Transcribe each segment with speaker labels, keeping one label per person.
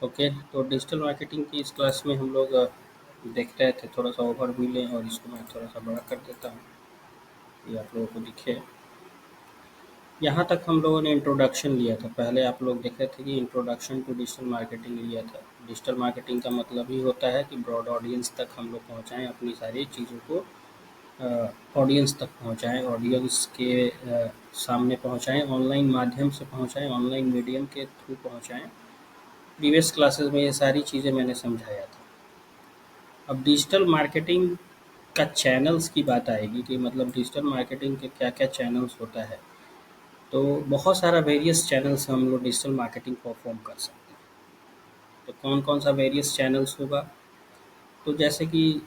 Speaker 1: Okay, तो digital marketing की इस क्लास में हम लोग देख रहे थे, थोड़ा सा ओवरव्यू लें और इसको मैं थोड़ा सा बड़ा कर देता हूँ, ये आप लोगों को दिखे। यहाँ तक हम लोगों ने इंट्रोडक्शन लिया था। पहले आप लोग देखे थे कि इंट्रोडक्शन टू डिजिटल मार्केटिंग लिया था। डिजिटल मार्केटिंग का मतलब ही होता है कि ब्रॉड ऑडियंस तक हम लोग पहुँचाएँ अपनी सारी चीज़ों को, ऑडियंस तक पहुँचाएँ, ऑडियंस के सामने पहुँचाएँ, ऑनलाइन माध्यम से पहुँचाएँ, ऑनलाइन मीडियम के थ्रू पहुँचाएँ। प्रीवियस क्लासेस में ये सारी चीज़ें मैंने समझाया था। अब डिजिटल मार्केटिंग का चैनल्स की बात आएगी कि मतलब डिजिटल मार्केटिंग के क्या-क्या चैनल्स होता है। तो बहुत सारा वेरियस चैनल्स हम लोग डिजिटल मार्केटिंग परफॉर्म कर सकते हैं। तो कौन-कौन सा वेरियस चैनल्स होगा? तो जैसे कि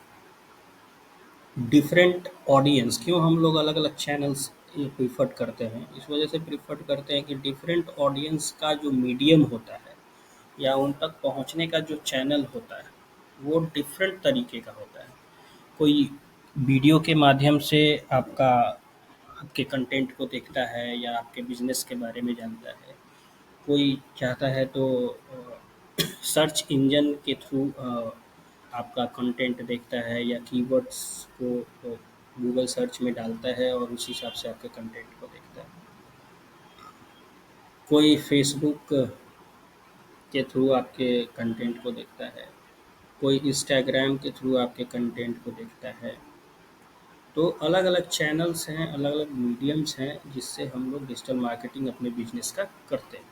Speaker 1: डिफरेंट ऑडियंस, क्यों हम लोग अलग-अलग चैनल्स ये प्रेफ़र करते हैं? इस वजह से प्रेफ़र करते हैं कि डिफरेंट ऑडियंस का जो मीडियम होता है या उन तक पहुँचने का जो चैनल होता है, वो डिफरेंट तरीके का होता है। कोई वीडियो के माध्यम से आपके कंटेंट को देखता है या आपके बिजनेस के बारे में जानता है। कोई चाहता है तो सर्च इंजन के थ्रू आपका कंटेंट देखता है या कीवर्ड्स को गूगल सर्च में डालता है और उस हिसाब से आपके कंटेंट को देखता है। कोई फेसबुक के थ्रू आपके कंटेंट को देखता है, कोई इंस्टाग्राम के थ्रू आपके कंटेंट को देखता है। तो अलग-अलग चैनल्स हैं, अलग-अलग मीडियम्स हैं जिससे हम लोग डिजिटल मार्केटिंग अपने बिज़नेस का करते हैं।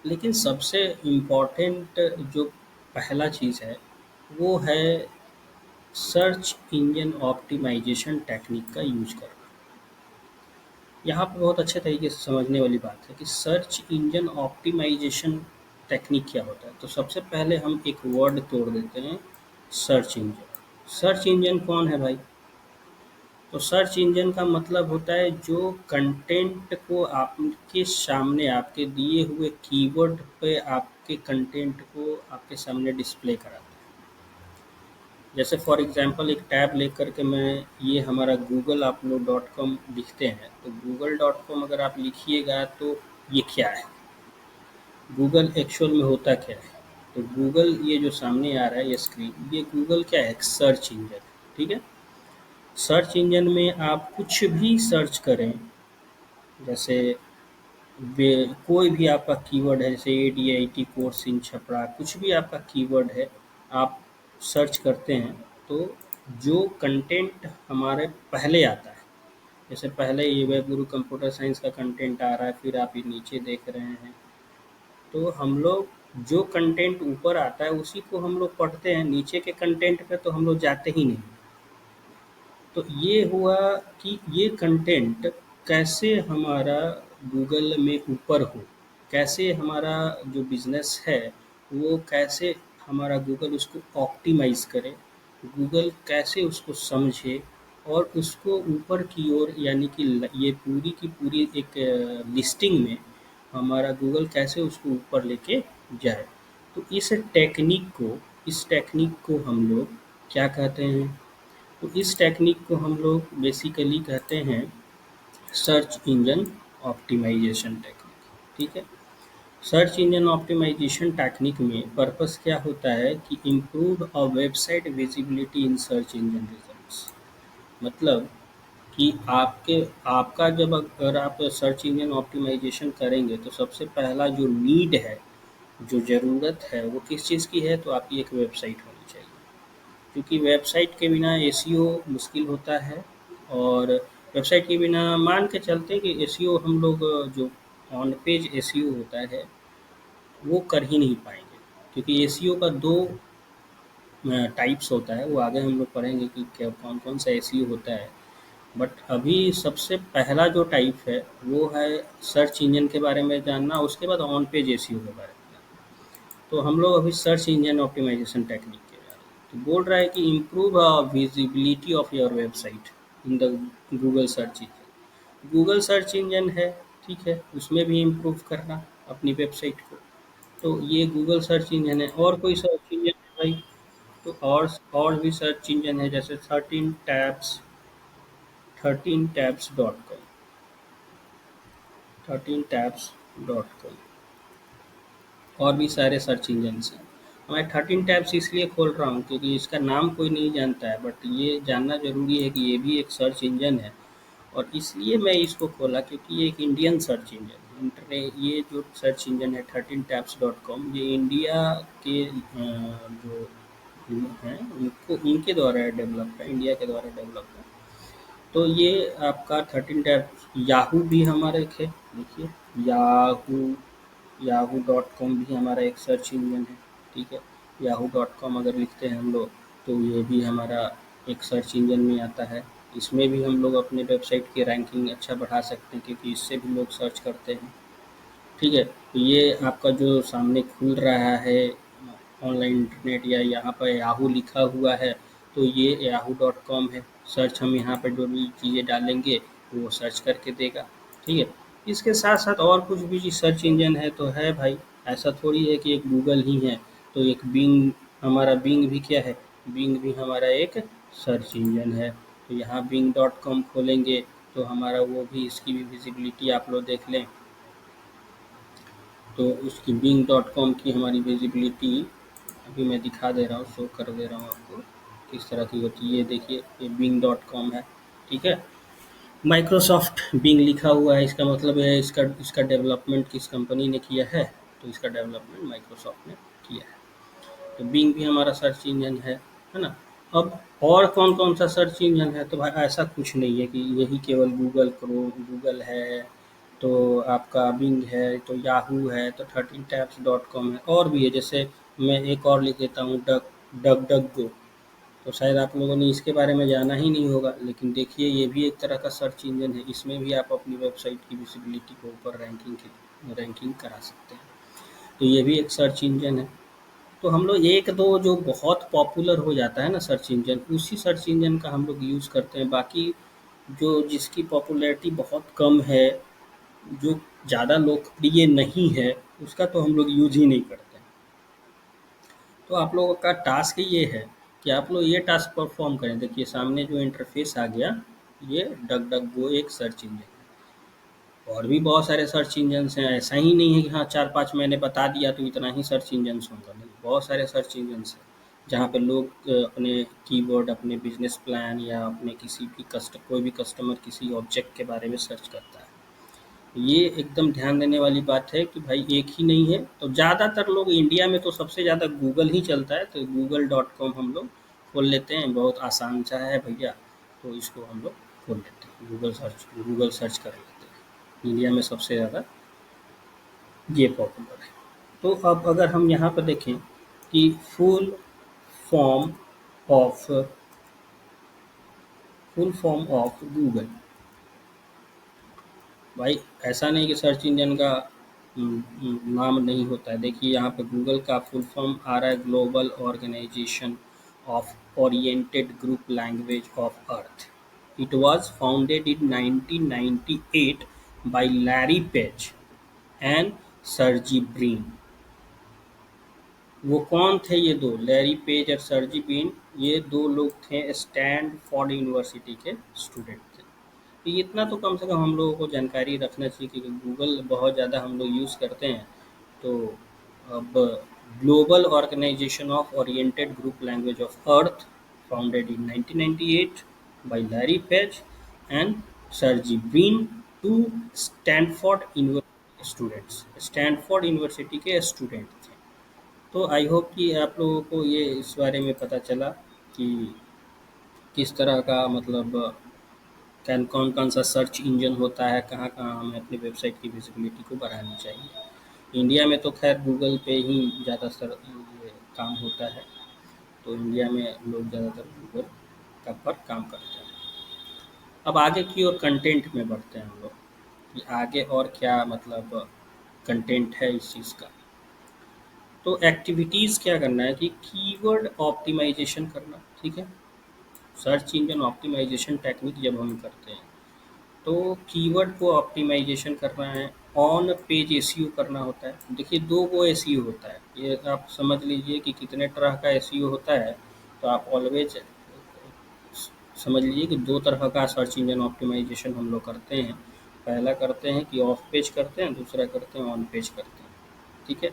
Speaker 1: लेकिन सबसे इम्पोर्टेंट जो पहला चीज़ है, वो है सर्च इंजन ऑप्टिमाइज़ेशन टेक्निक का यूज़ करना। यहाँ पे बहुत अच्छे तरीके से समझने वाली बात है कि सर्च इंजन ऑप्टिमाइज़ेशन टेक्निक क्या होता है। तो सबसे पहले हम एक वर्ड तोड़ देते हैं, सर्च इंजन। सर्च इंजन कौन है भाई? तो सर्च इंजन का मतलब होता है जो कंटेंट को आपके सामने आपके दिए हुए कीवर्ड पे आपके कंटेंट को आपके सामने डिस्प्ले कराता है। जैसे फॉर एग्जांपल एक टैब लेकर के मैं, ये हमारा गूगल आप लोग .com लिखते हैं, तो google.com अगर आप लिखिएगा तो ये क्या है? गूगल एक्चुअल में होता क्या है? तो गूगल, ये जो सामने आ रहा है ये स्क्रीन, ये गूगल क्या है? एक सर्च इंजन, ठीक है? सर्च इंजन में आप कुछ भी सर्च करें, जैसे कोई भी आपका कीवर्ड है, जैसे ADIT कोर्स इन छपरा, कुछ भी आपका कीवर्ड है, आप सर्च करते हैं, तो जो कंटेंट हमारे पहले आता है, जैसे पहले ये वेब गुरु कंप्यूटर साइंस का कंटेंट आ रहा है, फिर आप ये नीचे देख रहे हैं, तो हम लोग जो कंटेंट ऊपर आता है उसी को हम लोग पढ़ते हैं, नीचे के कंटेंट पे तो हम लोग जाते ही नहीं। तो ये हुआ कि ये कंटेंट कैसे हमारा गूगल में ऊपर हो, कैसे हमारा जो बिज़नेस है वो कैसे हमारा गूगल उसको ऑप्टिमाइज़ करे, गूगल कैसे उसको समझे और उसको ऊपर की ओर, यानी कि ये पूरी की पूरी एक लिस्टिंग में हमारा गूगल कैसे उसको ऊपर लेके जाए। तो इस टेक्निक को हम लोग क्या कहते हैं? तो इस टेक्निक को हम लोग बेसिकली कहते हैं सर्च इंजन ऑप्टिमाइजेशन टेक्निक, ठीक है? सर्च इंजन ऑप्टिमाइजेशन टेक्निक में पर्पस क्या होता है कि improve a website visibility in search engine results. मतलब कि आपका जब अगर आप सर्च इंजन ऑप्टिमाइजेशन करेंगे तो सबसे पहला जो नीड है, जो ज़रूरत है, वो किस चीज़ की है? तो आपकी एक वेबसाइट होनी चाहिए। क्योंकि वेबसाइट के बिना एसईओ मुश्किल होता है, और वेबसाइट के बिना मान के चलते हैं कि एसईओ हम लोग जो ऑन पेज एसईओ होता है वो कर ही नहीं पाएंगे, क्योंकि एसईओ का दो टाइप्स होता है, वो आगे हम लोग पढ़ेंगे कि क्या कौन कौन सा एसईओ होता है। बट अभी सबसे पहला जो टाइप है वो है सर्च इंजन के बारे में जानना, उसके बाद ऑन पेज एसईओ के बारे में जानना। तो हम लोग अभी सर्च इंजन ऑप्टिमाइजेशन टेक्निक के बारे में तो बोल रहा है कि improve visibility of your website in the Google search engine. Google search engine है, ठीक है, उसमें भी इम्प्रूव करना अपनी वेबसाइट को। तो ये गूगल सर्च इंजन है। और कोई सर्च इंजन है भाई? तो और भी सर्च इंजन है, जैसे 13tabs.com, 13tabs.com, और भी सारे सर्च इंजन्स हैं। मैं 13 टैब्स इसलिए खोल रहा हूँ क्योंकि इसका नाम कोई नहीं जानता है, बट ये जानना ज़रूरी है कि ये भी एक सर्च इंजन है। और इसलिए मैं इसको खोला क्योंकि ये एक इंडियन सर्च इंजन है। ये जो सर्च इंजन है 13tabs.com, ये इंडिया के जो हैं उनको उनके द्वारा डेवलप है, इंडिया के द्वारा डेवलप है। तो ये आपका 13 टैब याहू भी हमारा एक है, देखिए याहू याहू डॉट कॉम भी हमारा एक सर्च इंजन है। ठीक है, याहू डॉट कॉम अगर लिखते हैं हम लोग तो ये भी हमारा एक सर्च इंजन में आता है। इसमें भी हम लोग अपने वेबसाइट की रैंकिंग अच्छा बढ़ा सकते हैं क्योंकि इससे भी लोग सर्च करते हैं। ठीक है, तो ये आपका जो सामने खुल रहा है ऑनलाइन इंटरनेट या यहाँ पर याहू लिखा हुआ है, तो ये याहू डॉट कॉम है। सर्च हम यहाँ पर जो भी चीज़ें डालेंगे वो सर्च करके देगा। ठीक है, इसके साथ साथ और कुछ भी सर्च इंजन है तो है भाई, ऐसा थोड़ी है कि एक गूगल ही है। तो एक बिंग, हमारा बिंग भी क्या है, बिंग भी हमारा एक सर्च इंजन है। तो यहाँ बिंग डॉट कॉम खोलेंगे तो हमारा वो भी, इसकी भी विजिबिलिटी आप लोग देख लें। तो उसकी बिंग डॉट कॉम की हमारी विजिबिलिटी अभी मैं दिखा दे रहा हूँ, शो कर दे रहा हूँ आपको किस तरह की होती है। ये देखिए, ये बिंग डॉट कॉम है। ठीक है, माइक्रोसॉफ्ट बिंग लिखा हुआ है, इसका मतलब है इसका इसका डेवलपमेंट किस कंपनी ने किया है, तो इसका डेवलपमेंट माइक्रोसॉफ्ट ने किया है। तो बिंग भी हमारा सर्च इंजन है ना। अब और कौन कौन सा सर्च इंजन है, तो भाई ऐसा कुछ नहीं है कि यही केवल गूगल क्रोम गूगल है, तो आपका बिंग है, तो याहू है, तो 13tabs.com है, और भी है। जैसे मैं एक और लिख देता हूँ, डक डक डक गो, तो शायद आप लोगों ने इसके बारे में जाना ही नहीं होगा, लेकिन देखिए ये भी एक तरह का सर्च इंजन है। इसमें भी आप अपनी वेबसाइट की विजिबिलिटी को ऊपर रैंकिंग करा सकते हैं। तो ये भी एक सर्च इंजन है। तो हम लोग एक दो जो बहुत पॉपुलर हो जाता है ना सर्च इंजन, उसी सर्च इंजन का हम लोग यूज़ करते हैं। बाकी जो जिसकी पॉपुलैरिटी बहुत कम है, जो ज़्यादा लोकप्रिय नहीं है, उसका तो हम लोग यूज़ ही नहीं करते हैं। तो आप लोगों का टास्क ये है कि आप लोग ये टास्क परफॉर्म करें। देखिए सामने जो इंटरफेस आ गया, ये डक डक गो एक सर्च इंजन है। और भी बहुत सारे सर्च इंजन्स हैं, ऐसा ही नहीं है कि हाँ 4-5 मैंने बता दिया तो इतना ही सर्च इंजन्स होगा, नहीं, बहुत सारे सर्च इंजन्स हैं जहाँ पे लोग अपने कीवर्ड, अपने बिजनेस प्लान या अपने किसी भी कोई भी कस्टमर किसी ऑब्जेक्ट के बारे में सर्च करता है। ये एकदम ध्यान देने वाली बात है कि भाई एक ही नहीं है। तो ज़्यादातर लोग इंडिया में तो सबसे ज़्यादा गूगल ही चलता है, तो google.com हम लोग खोल लेते हैं, बहुत आसान सा है भैया। तो इसको हम लोग खोल लेते हैं, गूगल सर्च कर लेते हैं। इंडिया में सबसे ज़्यादा ये पॉपुलर है। तो अब अगर हम यहाँ पर देखें कि form of full form of Google, भाई ऐसा नहीं कि सर्च इंजन का नाम नहीं होता है। देखिए यहाँ पे गूगल का फुल फॉर्म आ रहा है, global organisation of oriented group language of earth. It was founded in 1998 by Larry Page and Sergey Brin. वो कौन थे ये दो, लैरी पेज और सर्जी ब्रिन? ये दो लोग थे स्टैनफोर्ड यूनिवर्सिटी के स्टूडेंट थे। तो इतना तो कम से कम हम लोगों को जानकारी रखना चाहिए क्योंकि गूगल बहुत ज़्यादा हम लोग यूज़ करते हैं। तो अब global organisation of oriented group language of earth, founded in 1998 by Larry Page and Sergey Brin, two Stanford University students, Stanford University के स्टूडेंट थे। तो आई होप कि आप लोगों को ये इस बारे में पता चला कि किस तरह का मतलब कैन कौन कौन सा सर्च इंजन होता है, कहाँ कहाँ हमें अपनी वेबसाइट की विजिबिलिटी को बढ़ानी चाहिए। इंडिया में तो खैर गूगल पे ही ज़्यादातर ये काम होता है, तो इंडिया में लोग ज़्यादातर गूगल का पर काम करते हैं। अब आगे की ओर कंटेंट में बढ़ते हैं हम लोग कि आगे और क्या मतलब कंटेंट है इस चीज़ का। तो एक्टिविटीज़ क्या करना है कि कीवर्ड ऑप्टिमाइजेशन करना। ठीक है, सर्च इंजन ऑप्टिमाइजेशन टेक्निक जब हम करते हैं तो कीवर्ड को ऑप्टिमाइजेशन करना है, ऑन पेज एसईओ करना होता है। देखिए दो वो एसईओ होता है, ये आप समझ लीजिए कि कितने तरह का एसईओ होता है। तो आप ऑलवेज समझ लीजिए कि दो तरह का सर्च इंजन ऑप्टिमाइजेशन हम लोग करते हैं। पहला करते हैं कि ऑफ पेज करते हैं, दूसरा करते हैं ऑन पेज करते हैं। ठीक है,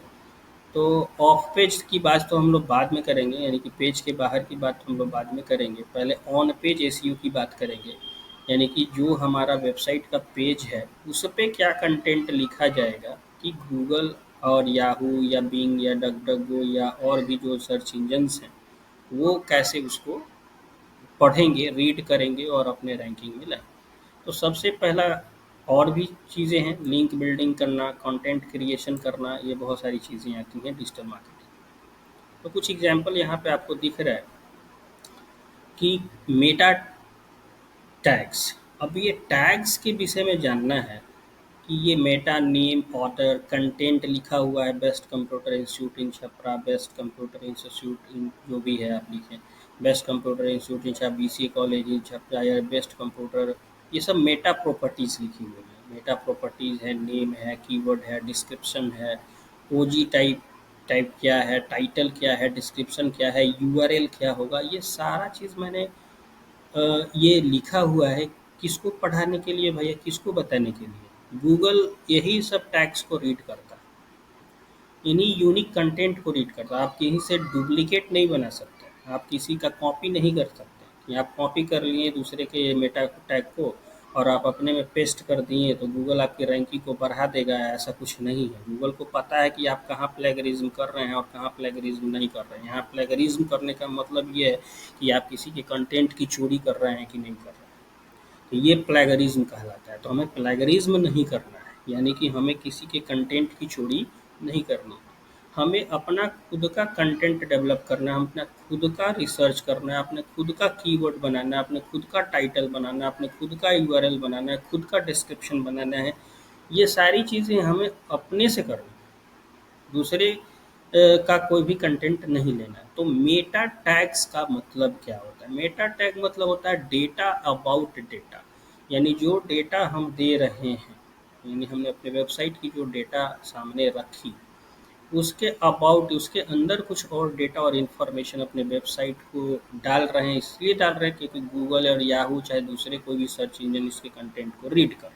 Speaker 1: तो ऑफ पेज की बात तो हम लोग बाद में करेंगे, यानी कि पेज के बाहर की बात तो हम लोग बाद में करेंगे। पहले ऑन पेज एसईओ की बात करेंगे, यानी कि जो हमारा वेबसाइट का पेज है उस पे क्या कंटेंट लिखा जाएगा कि गूगल और याहू या बिंग या डकडगो या और भी जो सर्च इंजन्स हैं वो कैसे उसको पढ़ेंगे, रीड करेंगे और अपने रैंकिंग में लाएंगे। तो सबसे पहला और भी चीज़ें हैं, लिंक बिल्डिंग करना, कंटेंट क्रिएशन करना, ये बहुत सारी चीज़ें आती हैं डिजिटल मार्केटिंग। तो कुछ एग्जांपल यहाँ पे आपको दिख रहा है कि मेटा टैग्स। अब ये टैग्स के विषय में जानना है कि ये मेटा नेम, ऑथर, कंटेंट लिखा हुआ है, बेस्ट कंप्यूटर इंस्टीट्यूट इन छपरा, बेस्ट कंप्यूटर इंस्टीट्यूट इन जो भी है आप लिखें, best computer institute in Chhapra, BCA college in Chhapra या बेस्ट कंप्यूटर, ये सब मेटा प्रॉपर्टीज लिखी हुई है। मेटा प्रॉपर्टीज है, नेम है, कीवर्ड है, डिस्क्रिप्शन है, ओजी टाइप टाइप क्या है, टाइटल क्या है, डिस्क्रिप्शन क्या है, यूआरएल क्या होगा, ये सारा चीज़ मैंने ये लिखा हुआ है। किसको पढ़ाने के लिए भैया, किसको बताने के लिए? गूगल यही सब टैग्स को रीड करता है, इन्हीं यूनिक कंटेंट को रीड करता है। आप कहीं से डुप्लीकेट नहीं बना सकते, आप किसी का कॉपी नहीं कर सकते कि आप कॉपी कर लिए दूसरे के मेटा टैग को और आप अपने में पेस्ट कर दिए तो गूगल आपकी रैंकिंग को बढ़ा देगा, ऐसा कुछ नहीं है। गूगल को पता है कि आप कहाँ प्लेगरिज्म कर रहे हैं और कहाँ प्लेगरिज्म नहीं कर रहे हैं। यहाँ प्लेगरिज्म करने का मतलब ये है कि आप किसी के कंटेंट की चोरी कर रहे हैं कि नहीं कर रहे हैं, तो ये प्लेगरिज्म कहलाता है। तो हमें प्लेगरिज्म नहीं करना है, यानी कि हमें किसी के कंटेंट की चोरी नहीं करनी है। हमें अपना खुद का कंटेंट डेवलप करना है, अपना खुद का रिसर्च करना है, अपने खुद का कीवर्ड बनाना है, अपने खुद का टाइटल बनाना है, अपने खुद का यूआरएल बनाना है, खुद का डिस्क्रिप्शन बनाना है। ये सारी चीज़ें हमें अपने से करनी है, दूसरे का कोई भी कंटेंट नहीं लेना है। तो मेटा टैग्स का मतलब क्या होता है? मेटा टैग मतलब होता है डेटा अबाउट डेटा, यानी जो डेटा हम दे रहे हैं, यानी हमने अपने वेबसाइट की जो डेटा सामने रखी, उसके अबाउट, उसके अंदर कुछ और डेटा और इन्फॉर्मेशन अपने वेबसाइट को डाल रहे हैं, इसलिए डाल रहे हैं क्योंकि गूगल और याहू चाहे दूसरे कोई भी सर्च इंजन इसके कंटेंट को रीड कर।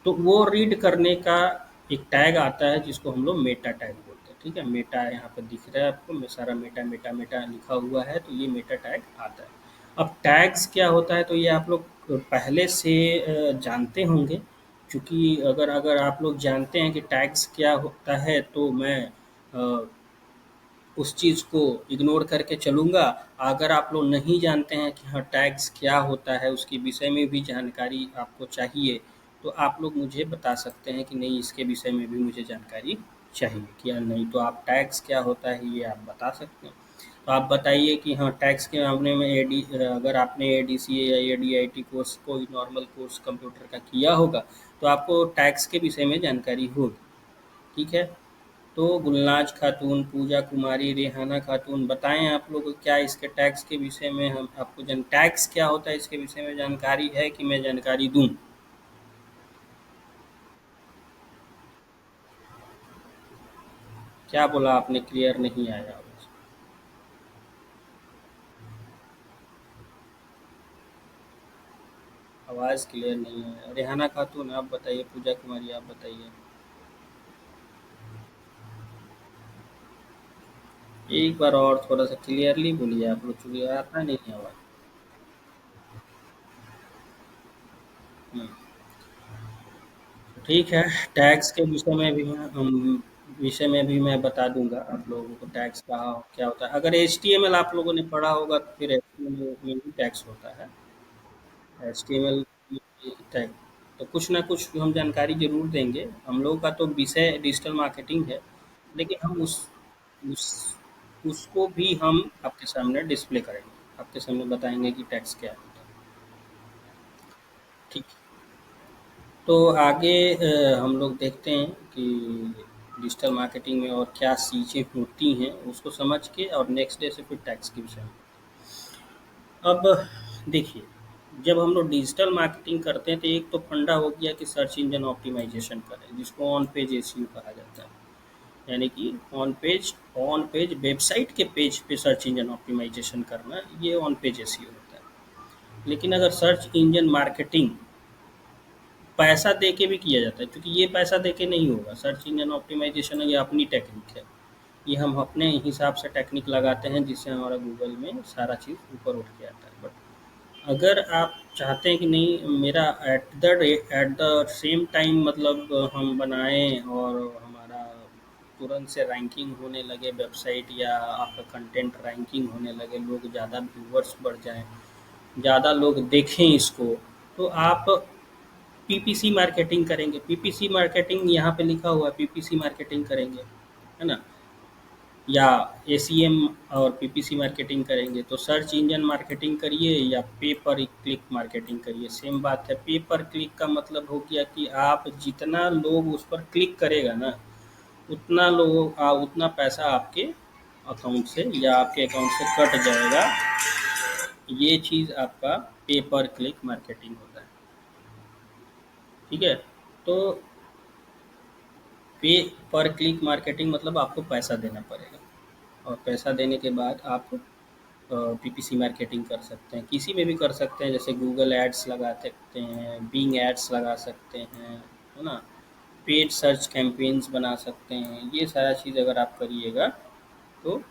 Speaker 1: तो वो रीड करने का एक टैग आता है जिसको हम लोग मेटा टैग बोलते हैं। ठीक है, मेटा यहाँ पर दिख रहा है आपको, सारा मेटा मेटा मेटा लिखा हुआ है, तो ये मेटा टैग आता है। अब टैग्स क्या होता है तो ये आप लोग पहले से जानते होंगे, क्योंकि अगर अगर आप लोग जानते हैं कि टैग्स क्या होता है तो मैं अ, उस चीज़ को इग्नोर करके चलूँगा। अगर आप लोग नहीं जानते हैं कि हाँ टैग्स क्या होता है, उसके विषय में भी जानकारी आपको चाहिए, तो आप लोग मुझे बता सकते हैं कि नहीं इसके विषय में भी मुझे जानकारी चाहिए कि या नहीं। तो आप टैग्स क्या होता है ये आप बता सकते हैं। तो आप बताइए कि हाँ टैग्स के मामले में अगर आपने एडीसीए या एडीआईटी कोर्स, कोई नॉर्मल कोर्स कंप्यूटर का किया होगा, तो आपको टैग्स के विषय में जानकारी होगी। ठीक है, तो गुलनाज खातून, पूजा कुमारी, रेहाना खातून, बताएं आप लोग को क्या इसके टैक्स के विषय में हम आपको टैक्स क्या होता है इसके विषय में जानकारी है कि मैं जानकारी दूं? क्या बोला आपने, क्लियर नहीं आया आवाज। आवाज क्लियर नहीं आया। रेहाना खातून आप बताइए, पूजा कुमारी आप बताइए। एक बार और थोड़ा सा क्लियरली बोलिए आप लोग, चूंकि आता नहीं आवाज। हम्म, ठीक है। टैक्स के विषय में भी मैं बता दूंगा आप लोगों को टैक्स का क्या होता है। अगर एचटीएमएल आप लोगों ने पढ़ा होगा तो फिर एचटीएमएल में भी टैक्स होता है, एचटीएमएल टैग। तो कुछ ना कुछ हम जानकारी जरूर देंगे। हम लोगों का तो विषय डिजिटल मार्केटिंग है, लेकिन हम उस उसको भी हम आपके सामने डिस्प्ले करेंगे, आपके सामने बताएंगे कि टैक्स क्या होता है। ठीक। तो आगे हम लोग देखते हैं कि डिजिटल मार्केटिंग में और क्या चीज़ें होती हैं उसको समझ के, और नेक्स्ट डे से फिर टैक्स के विषय में। अब देखिए, जब हम लोग डिजिटल मार्केटिंग करते हैं तो एक तो फंडा हो गया कि सर्च इंजन ऑप्टिमाइजेशन करें, जिसको ऑन पेज एसईओ कहा जाता है। यानी कि ऑन पेज वेबसाइट के पेज पे सर्च इंजन ऑप्टिमाइजेशन करना, ये ऑन पेज एसईओ होता है। लेकिन अगर सर्च इंजन मार्केटिंग पैसा दे के भी किया जाता है, क्योंकि ये पैसा दे के नहीं होगा। सर्च इंजन ऑप्टिमाइजेशन ये अपनी टेक्निक है। ये हम अपने हिसाब से टेक्निक लगाते हैं, जिससे हमारा गूगल में सारा चीज़ ऊपर उठ के आता है। बट अगर आप चाहते हैं कि नहीं, मेरा एट द सेम टाइम मतलब हम बनाएं और हमारा तुरंत से रैंकिंग होने लगे वेबसाइट, या आपका कंटेंट रैंकिंग होने लगे, लोग ज़्यादा व्यूवर्स बढ़ जाएं, ज़्यादा लोग देखें इसको, तो आप पीपीसी मार्केटिंग करेंगे। पीपीसी मार्केटिंग यहाँ पे लिखा हुआ है, पीपीसी मार्केटिंग करेंगे, है ना? या एसीएम और पीपीसी मार्केटिंग करेंगे, तो सर्च इंजन मार्केटिंग करिए या पे पर क्लिक मार्केटिंग करिए, सेम बात है। पे पर क्लिक का मतलब हो गया कि आप जितना लोग उस पर क्लिक करेगा ना, उतना पैसा आपके अकाउंट से या आपके अकाउंट से कट जाएगा। ये चीज़ आपका पे पर क्लिक मार्केटिंग होता है। ठीक है? तो पे पर क्लिक मार्केटिंग मतलब आपको पैसा देना पड़ेगा, और पैसा देने के बाद आप पीपीसी मार्केटिंग कर सकते हैं, किसी में भी कर सकते हैं, जैसे गूगल एड्स लगा सकते हैं, बिंग एड्स लगा सकते हैं, है ना? पेड सर्च कैंपेन्स बना सकते हैं। ये सारा चीज़ अगर आप करिएगा तो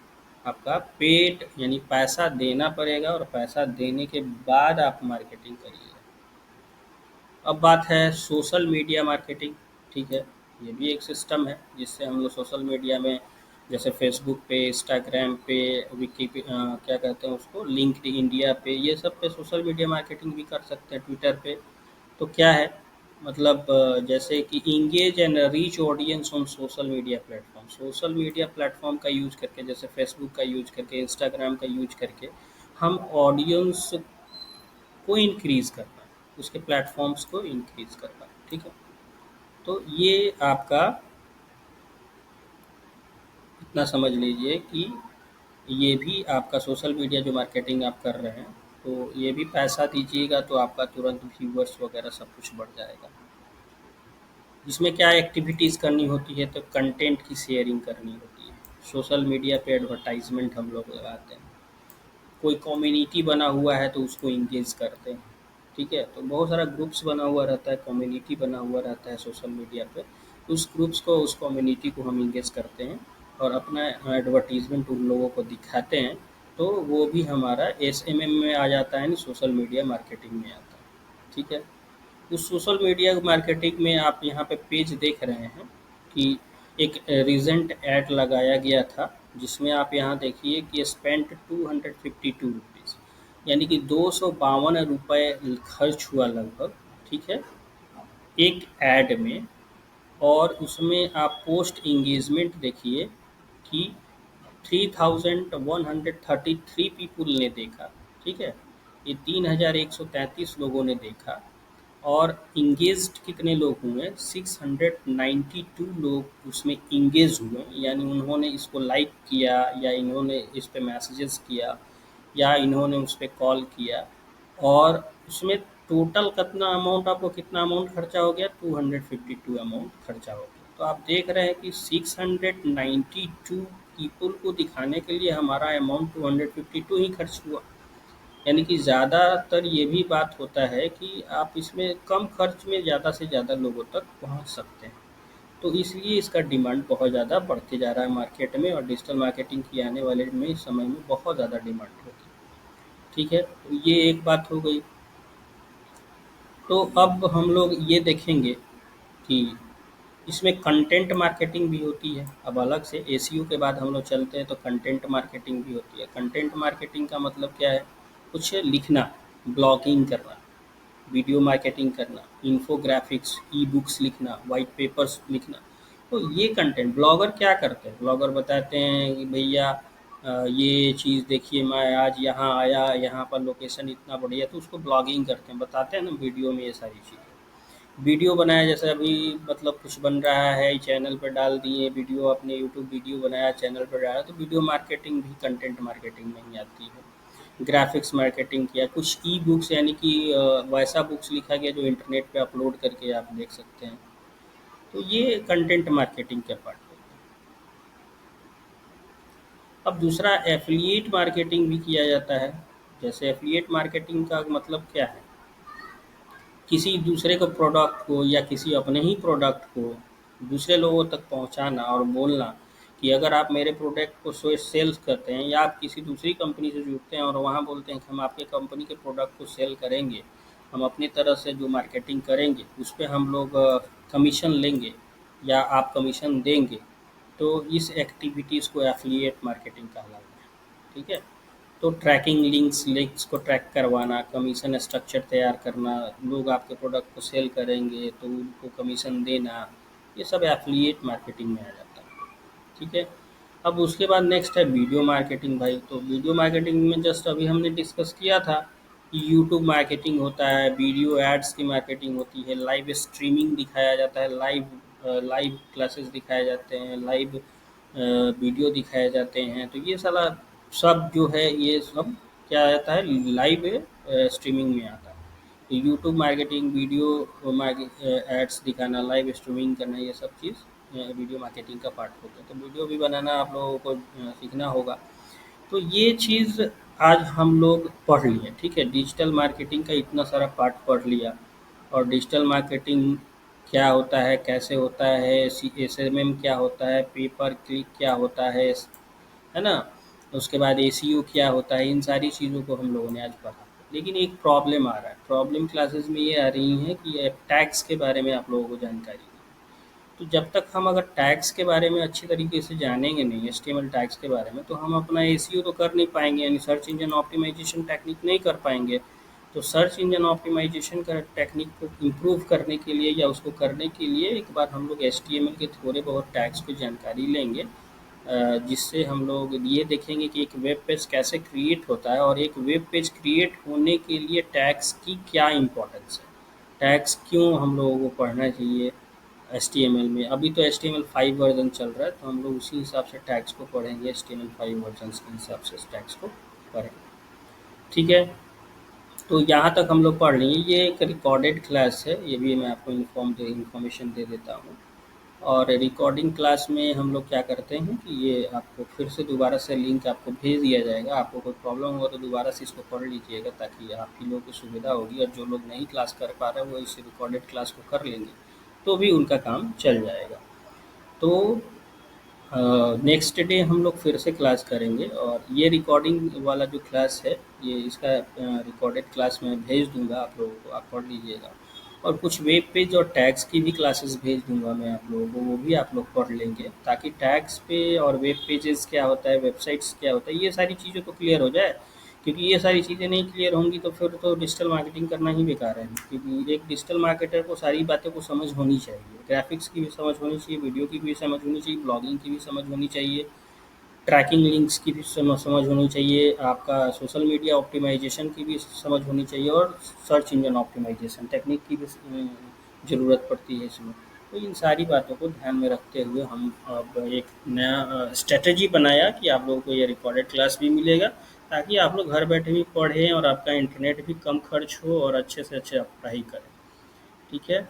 Speaker 1: आपका पेड यानी पैसा देना पड़ेगा, और पैसा देने के बाद आप मार्केटिंग करिएगा। अब बात है सोशल मीडिया मार्केटिंग। ठीक है? ये भी एक सिस्टम है जिससे हम लोग सोशल मीडिया में, जैसे फेसबुक पे, इंस्टाग्राम पे, क्या कहते हैं उसको, लिंक्ड इंडिया पे, ये सब पे सोशल मीडिया मार्केटिंग भी कर सकते हैं, ट्विटर पे। तो क्या है, मतलब जैसे कि engage and reach audience on social media platform. Social media platform का यूज करके, जैसे फेसबुक का यूज करके, इंस्टाग्राम का यूज करके, हम ऑडियंस को इंक्रीज कर पाए, उसके प्लेटफॉर्म्स को इंक्रीज कर पाए। ठीक है? तो ये आपका इतना समझ लीजिए कि ये भी आपका सोशल मीडिया जो मार्केटिंग आप कर रहे हैं, तो ये भी पैसा दीजिएगा तो आपका तुरंत व्यूवर्स वगैरह सब कुछ बढ़ जाएगा। इसमें क्या एक्टिविटीज़ करनी होती है, तो कंटेंट की शेयरिंग करनी होती है। सोशल मीडिया पे एडवर्टाइजमेंट हम लोग लगाते हैं, कोई कम्युनिटी बना हुआ है तो उसको इंगेज करते हैं। ठीक है? तो बहुत सारा ग्रुप्स बना हुआ रहता है, कम्युनिटी बना हुआ रहता है सोशल मीडिया पे, उस ग्रुप्स को, उस कम्युनिटी को हम इंगेज करते हैं और अपना एडवर्टीजमेंट उन लोगों को दिखाते हैं, तो वो भी हमारा एसएमएम में आ जाता है, यानी सोशल मीडिया मार्केटिंग में आता है। ठीक है? उस सोशल मीडिया मार्केटिंग में आप यहाँ पे पेज देख रहे हैं कि एक रिसेंट ऐड लगाया गया था, जिसमें आप यहाँ देखिए कि स्पेंट 252 रुपीज़, यानी कि 252 रुपये खर्च हुआ लगभग। ठीक है? एक ऐड में। और उसमें आप पोस्ट इंगेजमेंट देखिए कि 3133 पीपुल ने देखा। ठीक है? ये 3133 लोगों ने देखा। और इंगेज्ड कितने लोग हुए? 692 लोग उसमें इंगेज हुए, यानी उन्होंने इसको लाइक किया, या इन्होंने इस पे मैसेजेस किया, या इन्होंने उस पर कॉल किया। और उसमें टोटल कितना अमाउंट, आपको कितना अमाउंट खर्चा हो गया? 252 अमाउंट खर्चा हो गया। तो आप देख रहे हैं कि 692 पीपल को दिखाने के लिए हमारा अमाउंट 252 ही खर्च हुआ। यानी कि ज़्यादातर ये भी बात होता है कि आप इसमें कम खर्च में ज़्यादा से ज़्यादा लोगों तक पहुंच सकते हैं। तो इसलिए इसका डिमांड बहुत ज़्यादा बढ़ते जा रहा है मार्केट में, और डिजिटल मार्केटिंग की आने वाले में समय में बहुत ज़्यादा डिमांड होगी। ठीक है? तो ये एक बात हो गई। तो अब हम लोग ये देखेंगे कि इसमें कंटेंट मार्केटिंग भी होती है। अब अलग से एसईओ के बाद हम लोग चलते हैं तो कंटेंट मार्केटिंग भी होती है। कंटेंट मार्केटिंग का मतलब क्या है? कुछ लिखना, ब्लॉगिंग करना, वीडियो मार्केटिंग करना, इन्फोग्राफिक्स, ई बुक्स लिखना, वाइट पेपर्स लिखना। तो ये कंटेंट ब्लॉगर क्या करते हैं? ब्लॉगर बताते हैं कि भैया ये चीज़ देखिए, मैं आज यहाँ आया, यहाँ पर लोकेशन इतना बढ़िया, तो उसको ब्लॉगिंग करते हैं, बताते हैं ना वीडियो में ये सारी चीज़ें। वीडियो बनाया, जैसे अभी मतलब कुछ बन रहा है, चैनल पर डाल दिए वीडियो, अपने यूट्यूब वीडियो बनाया, चैनल पर डाला, तो वीडियो मार्केटिंग भी कंटेंट मार्केटिंग में ही आती है। ग्राफिक्स मार्केटिंग किया, कुछ ई बुक्स यानी कि वैसा बुक्स लिखा गया जो इंटरनेट पे अपलोड करके आप देख सकते हैं। तो ये कंटेंट मार्केटिंग का पार्ट है। अब दूसरा एफिलिएट मार्केटिंग भी किया जाता है। जैसे एफिलिएट मार्केटिंग का मतलब क्या है? किसी दूसरे को प्रोडक्ट को या किसी अपने ही प्रोडक्ट को दूसरे लोगों तक पहुंचाना और बोलना कि अगर आप मेरे प्रोडक्ट को सेल्स करते हैं या आप किसी दूसरी कंपनी से जुड़ते हैं और वहां बोलते हैं कि हम आपके कंपनी के प्रोडक्ट को सेल करेंगे, हम अपनी तरह से जो मार्केटिंग करेंगे उस पे हम लोग कमीशन लेंगे या आप कमीशन देंगे, तो इस एक्टिविटीज़ को एफिलिएट मार्केटिंग कहलाता है। ठीक है? तो ट्रैकिंग लिंक्स को ट्रैक करवाना, कमीशन स्ट्रक्चर तैयार करना, लोग आपके प्रोडक्ट को सेल करेंगे तो उनको कमीशन देना, ये सब एफिलिएट मार्केटिंग में आ जाता है। ठीक है? अब उसके बाद नेक्स्ट है वीडियो मार्केटिंग भाई। तो वीडियो मार्केटिंग में जस्ट अभी हमने डिस्कस किया था कि यूट्यूब मार्केटिंग होता है, वीडियो एड्स की मार्केटिंग होती है, लाइव स्ट्रीमिंग दिखाया जाता है, लाइव क्लासेस दिखाए जाते हैं, लाइव वीडियो दिखाए जाते हैं। तो ये सारा सब जो है ये सब क्या आता है, लाइव स्ट्रीमिंग में आता है। तो यूट्यूब मार्केटिंग, वीडियो एड्स दिखाना, लाइव स्ट्रीमिंग करना, ये सब चीज़ वीडियो मार्केटिंग का पार्ट होता है। तो वीडियो भी बनाना आप लोगों को सीखना होगा। तो ये चीज़ आज हम लोग पढ़ लिए। ठीक है? डिजिटल मार्केटिंग का इतना सारा पार्ट पढ़ लिया। और डिजिटल मार्केटिंग क्या होता है, कैसे होता है, एसएमएम क्या होता है, पेपर क्लिक क्या होता है ना? उसके बाद एसईओ क्या होता है, इन सारी चीज़ों को हम लोगों ने आज पढ़ा। लेकिन एक प्रॉब्लम आ रहा है, प्रॉब्लम क्लासेस में ये आ रही है कि टैक्स के बारे में आप लोगों को जानकारी नहीं। तो जब तक हम अगर टैक्स के बारे में अच्छी तरीके से जानेंगे नहीं, एचटीएमएल टैक्स के बारे में, तो हम अपना एसईओ तो कर नहीं पाएंगे, यानी सर्च इंजन ऑप्टिमाइजेशन टेक्निक नहीं कर पाएंगे। तो सर्च इंजन ऑप्टिमाइजेशन का टेक्निक को इम्प्रूव करने के लिए या उसको करने के लिए एक बार हम लोग एचटीएमएल के थोड़े बहुत टैग्स की जानकारी लेंगे, जिससे हम लोग ये देखेंगे कि एक वेब पेज कैसे क्रिएट होता है और एक वेब पेज क्रिएट होने के लिए टैग्स की क्या इम्पोर्टेंस है, टैग्स क्यों हम लोगों को पढ़ना चाहिए एचटीएमएल में। अभी तो एचटीएमएल 5 वर्जन चल रहा है, तो हम लोग उसी हिसाब से टैग्स को पढ़ेंगे, एचटीएमएल 5 वर्जन के हिसाब से टैग्स को पढ़ेंगे। ठीक है? तो यहाँ तक हम लोग पढ़ लेंगे। ये एक रिकॉर्डेड क्लास है, ये भी मैं आपको इन्फॉर्मेशन दे देता हूँ। और रिकॉर्डिंग क्लास में हम लोग क्या करते हैं कि ये आपको फिर से दोबारा से लिंक आपको भेज दिया जाएगा। आपको कोई प्रॉब्लम हुआ तो दोबारा से इसको पढ़ लीजिएगा, ताकि आप ही लोगों की सुविधा होगी, और जो लोग नहीं क्लास कर पा रहे हैं वो इस रिकॉर्डेड क्लास को कर लेंगे तो भी उनका काम चल जाएगा। तो नेक्स्ट डे हम लोग फिर से क्लास करेंगे, और ये रिकॉर्डिंग वाला जो क्लास है, ये इसका रिकॉर्डेड क्लास मैं भेज दूंगा आप लोगों को, आप पढ़ लीजिएगा। और कुछ वेब पेज और टैग्स की भी क्लासेस भेज दूंगा मैं आप लोगों को, वो भी आप लोग पढ़ लेंगे, ताकि टैग्स पे और वेब पेजेस क्या होता है, वेबसाइट्स क्या होता है, ये सारी चीज़ें तो क्लियर हो जाए। क्योंकि ये सारी चीज़ें नहीं क्लियर होंगी तो फिर तो डिजिटल मार्केटिंग करना ही बेकार है। क्योंकि एक डिजिटल मार्केटर को सारी बातें को समझ होनी चाहिए, ग्राफिक्स की भी समझ होनी चाहिए, वीडियो की भी समझ होनी चाहिए, ब्लॉगिंग की भी समझ होनी चाहिए, ट्रैकिंग लिंक्स की भी समझ होनी चाहिए, आपका सोशल मीडिया ऑप्टिमाइजेशन की भी समझ होनी चाहिए, और सर्च इंजन ऑप्टिमाइजेशन टेक्निक की भी ज़रूरत पड़ती है इसमें। तो इन सारी बातों को ध्यान में रखते हुए हम अब एक नया स्ट्रेटजी बनाया कि आप लोगों को ये रिकॉर्डेड क्लास भी मिलेगा, ताकि आप लोग घर बैठे भी पढ़ें और आपका इंटरनेट भी कम खर्च हो और अच्छे से अच्छे आप पढ़ाई करें। ठीक है?